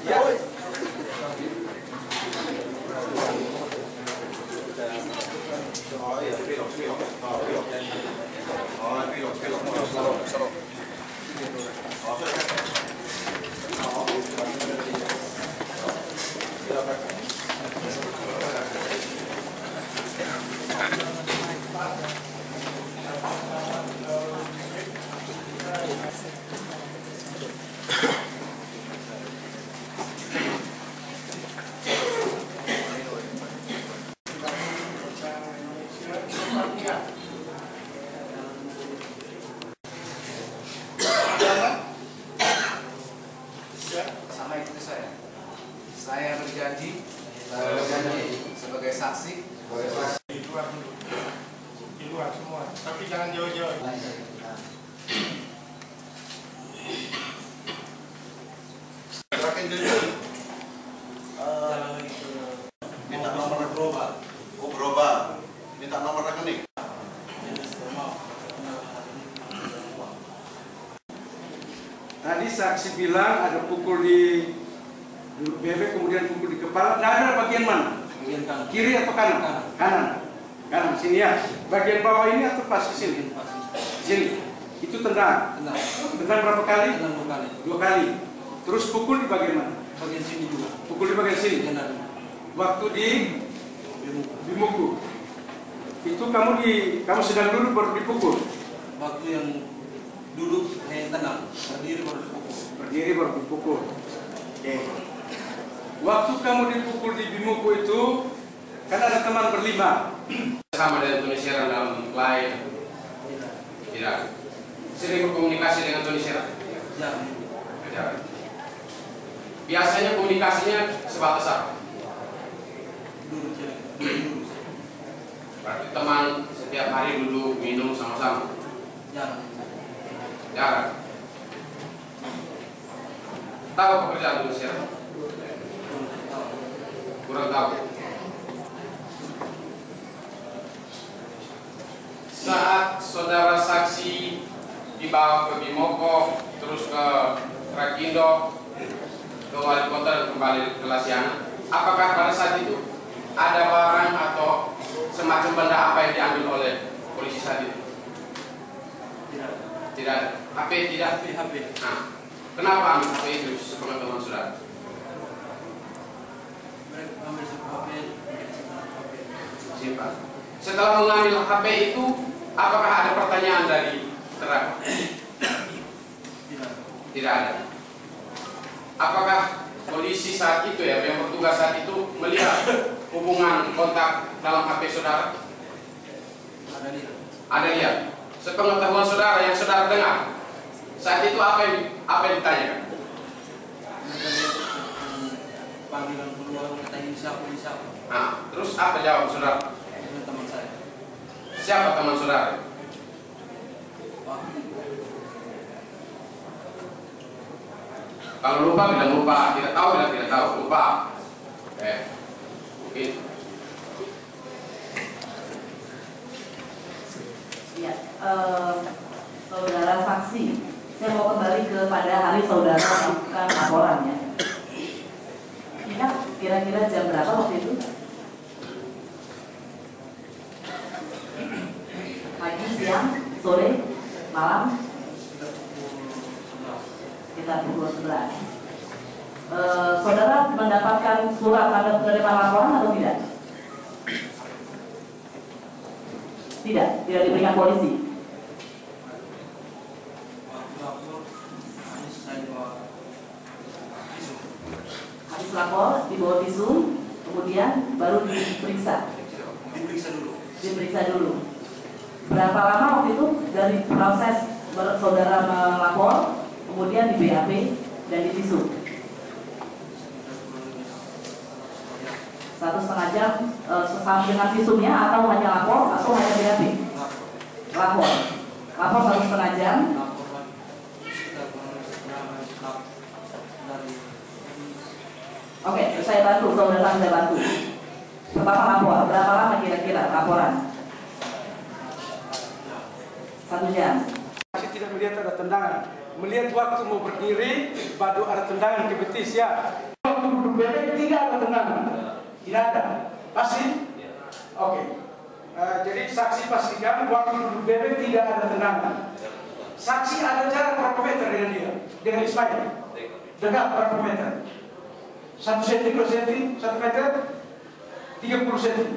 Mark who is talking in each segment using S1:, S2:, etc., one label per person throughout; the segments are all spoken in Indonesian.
S1: Ya. Oh iya, pilok. Oh, pilok.
S2: Sama ikuti saya. Saya berjanji sebagai saksi.
S3: Di luar semua, tapi jangan jauh-jauh.
S1: Minta nomor berubah. Oh, berubah. Minta nomor rekening.
S4: Tadi saksi bilang ada pukul di bebek, kemudian pukul di kepala. Nah, ada bagian mana?
S2: Bagian kanan.
S4: Kiri atau kanan? Kanan. Kanan, sini ya. Bagian bawah ini atau pas ke sini? Sini. Itu tendang. Tendang berapa kali?
S2: Tendang 2 kali.
S4: 2 kali. Terus pukul di bagian mana?
S2: Bagian sini juga.
S4: Pukul di bagian sini. Waktu di Bimuku. Itu kamu sedang duduk baru dipukul.
S2: Waktu yang duduk tenang, berdiri baru dipukul.
S4: Berdiri baru dipukul. Oke. Waktu kamu dipukul di Bimuku itu, kan ada teman berlima.
S5: Sama dengan Tony Sera dalam lain? Tidak. Sering berkomunikasi dengan Tony Sera? Tidak. Biasanya komunikasinya sebatas apa?
S2: Duduk.
S5: Berarti teman setiap hari duduk minum sama-sama? Jarang. Tahu pekerjaan Tony Sera? Kurang tahu. Saat saudara saksi dibawa ke Bimoko, terus ke Rakindo, ke Wali Kota dan kembali ke Lasiana, apakah pada saat itu ada barang atau semacam benda apa yang diambil oleh polisi saat itu? Tidak ada. HP tidak? HP. Nah, kenapa ambil HP itu sepengetahuan saudara? Simpan. Setelah mengambil HP itu, apakah ada pertanyaan dari terdakwa? Tidak ada. Apakah polisi saat itu ya, yang bertugas saat itu melihat hubungan kontak dalam HP saudara? Ada lihat. Sepengetahuan saudara yang saudara dengar, saat itu apa yang ditanyakan?
S2: Panggilan keluar, katanya siapa.
S5: Nah, terus apa jawab saudara?
S2: Teman saya.
S5: Siapa teman saudara? Kalau lupa bilang lupa, tidak tahu bilang tidak tahu, lupa. Mungkin.
S6: Ya, saudara saksi, saya mau kembali kepada hari saudara melakukan laporannya. Ingat kira-kira jam berapa waktu itu? Pagi, siang, sore, malam? Sekitar pukul 11. Saudara mendapatkan surat tanda penerimaan laporan atau tidak? Tidak diberikan polisi. Habis lapor, dibawa visum, kemudian baru diperiksa. Diperiksa dulu. Berapa lama waktu itu dari proses saudara melapor, kemudian di BAP dan di visum? 1,5 jam sama dengan visumnya, atau hanya lapor atau hanya BAP? Lapor 1,5 jam. Oke, saya bantu, saudara saya bantu. Pertama lapor, berapa lama kira-kira laporan? 1 jam.
S4: Masih tidak melihat ada tendangan. Melihat waktu mau berdiri, baru ada tendangan ke betis ya. duduk bebek tidak ada tendangan. Tidak ada. Pasti? Oke. Jadi saksi pastikan waktu duduk bebek tidak ada tendangan. Saksi ada jarak berapa meter dengan dia? Dengan Ismail? Dekat berapa meter? 1 cm, 2 cm, 1 meter? 30 cm.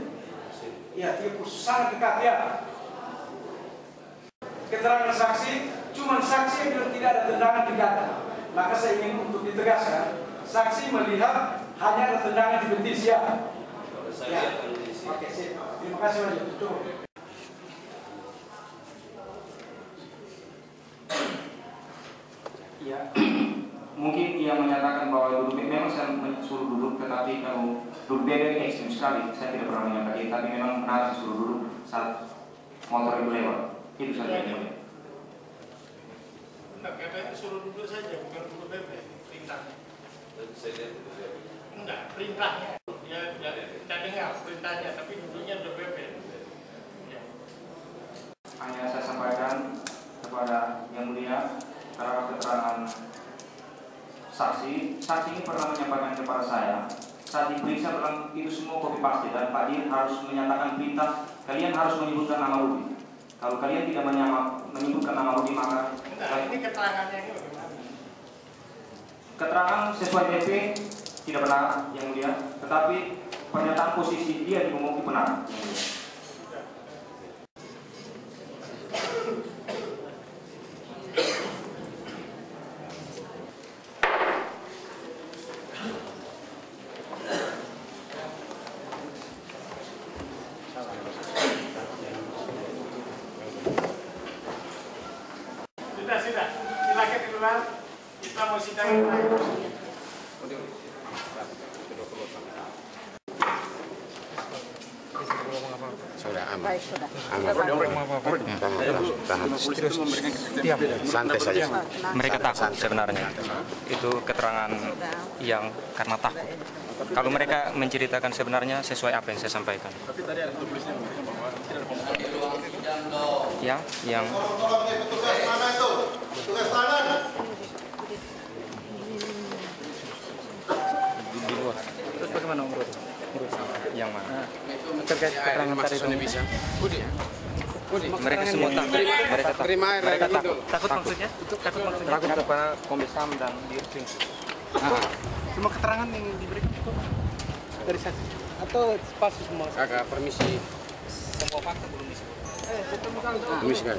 S4: Ya, 30, sangat dekat ya. Keterangan saksi, cuma saksi yang bilang tidak ada tendangan di dada. Maka saya ingin untuk ditegaskan, saksi melihat hanya ada tendangan di betis ya. Ya. Oke, sip. Terima kasih banyak. Tutup.
S7: Ya, mungkin ia menyatakan bahwa duduk memang saya suruh duduk, tetapi kalau duduk bebek ekstrim sekali, saya tidak pernah menyatakan, tapi memang benar saya suruh duduk saat motor itu lewat. Itu saja yang mulia.
S3: Enggak, katanya suruh duduk saja, bukan duduk bebek, perintahnya. Enggak, perintahnya. Ya, kita dengar perintahnya, tapi duduknya duduk bebek. Ya.
S7: Hanya saya sampaikan kepada yang mulia terhadap keterangan saksi. Saksi ini pernah menyampaikan kepada saya saat diperiksa tentang itu semua kopi paste, dan Pak Dir harus menyatakan perintah kalian harus menyebutkan nama Rudi. Kalau kalian tidak menyebutkan nama Rudi maka
S3: ini keterangannya ini bagaimana?
S7: Keterangan sesuai DP tidak benar yang mulia, tetapi pernyataan posisi dia di Momoki benar.
S3: Sudah. Silakan di luar. Kita mau sidang lagi.
S8: Sudah aman.
S9: Baik, sudah.
S8: Tahan. Santai saja.
S10: Mereka takut sebenarnya. Itu keterangan yang karena takut. Kalau mereka menceritakan sebenarnya sesuai apa yang saya sampaikan. Ya, yang
S1: Petugas mana itu? Petugas tahanan.
S10: di luar.
S9: Terus bagaimana urut?
S10: Yang mana?
S9: Terkait keterangan tadi itu.
S10: Mereka semua takut. Mereka takut.
S8: Terima air
S10: Mereka
S8: lagi
S10: takut.
S8: dulu.
S9: Takut maksudnya? Takut maksudnya?
S10: Takut kepada Kombes HAM dan Dirkrim.
S9: Semua keterangan yang diberikan itu dari saksi atau palsu semua?
S8: Kakak permisi.
S10: Semua fakta belum disebut.
S8: Permisi kan.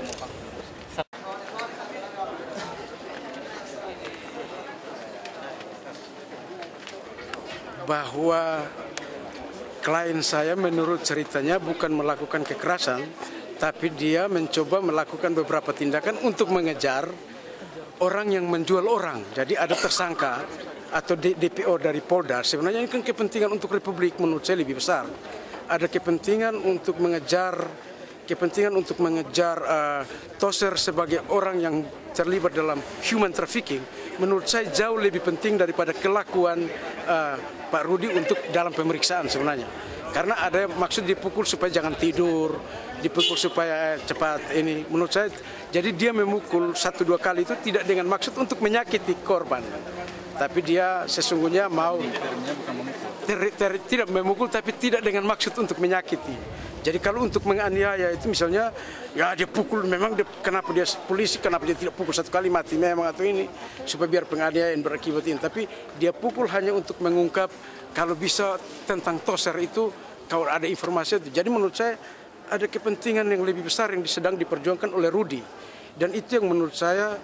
S4: Bahwa klien saya menurut ceritanya bukan melakukan kekerasan, tapi dia mencoba melakukan beberapa tindakan untuk mengejar orang yang menjual orang. Jadi ada tersangka atau DPO dari Polda. Sebenarnya ini kan kepentingan untuk Republik menurut saya lebih besar. Ada kepentingan untuk mengejar Toser sebagai orang yang terlibat dalam human trafficking. Menurut saya jauh lebih penting daripada kelakuan Pak Rudi untuk dalam pemeriksaan sebenarnya. Karena ada maksud dipukul supaya jangan tidur, dipukul supaya cepat ini. Menurut saya, jadi dia memukul 1-2 kali itu tidak dengan maksud untuk menyakiti korban. Tapi dia sesungguhnya mau tidak memukul, tapi tidak dengan maksud untuk menyakiti. Jadi kalau untuk menganiaya itu misalnya, ya dia pukul memang kenapa dia polisi, kenapa dia tidak pukul 1 kali mati memang atau ini supaya biar penganiayaan berakibat ini. Tapi dia pukul hanya untuk mengungkap kalau bisa tentang Toser itu kalau ada informasi itu. Jadi menurut saya ada kepentingan yang lebih besar yang sedang diperjuangkan oleh Rudi. Dan itu yang menurut saya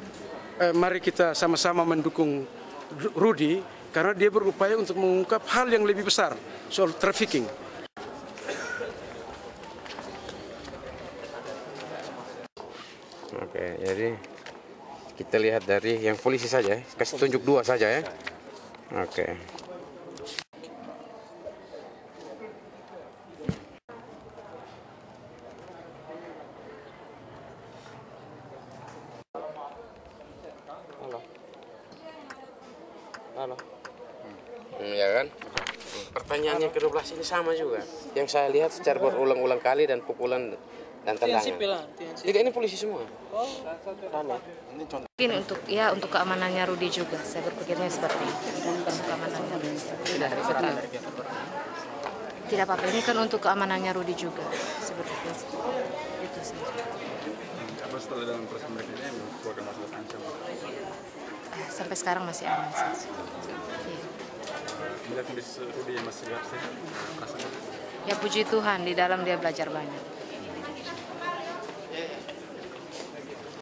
S4: mari kita sama-sama mendukung Rudi karena dia berupaya untuk mengungkap hal yang lebih besar soal trafficking.
S8: Oke, jadi kita lihat dari yang polisi saja, kasih tunjuk 2 saja ya. Oke. Halo. Ya kan? Pertanyaannya ke-12 ini sama juga. Yang saya lihat secara berulang-ulang kali dan pukulan dan tendangan. Tidak, ini polisi semua.
S11: Mungkin untuk keamanannya Rudi juga, saya berpikirnya seperti itu. Untuk keamanannya Rudi. Tidak apa-apa, ini kan untuk keamanannya Rudi juga, seperti itu saja.
S12: Apa setelah dalam proses mereka ini keluarga masalah terancam?
S11: Sampai sekarang masih aman saja.
S12: Melihat kondisi Rudi yang masih sehat, rasanya?
S11: Ya puji Tuhan, di dalam dia belajar banyak.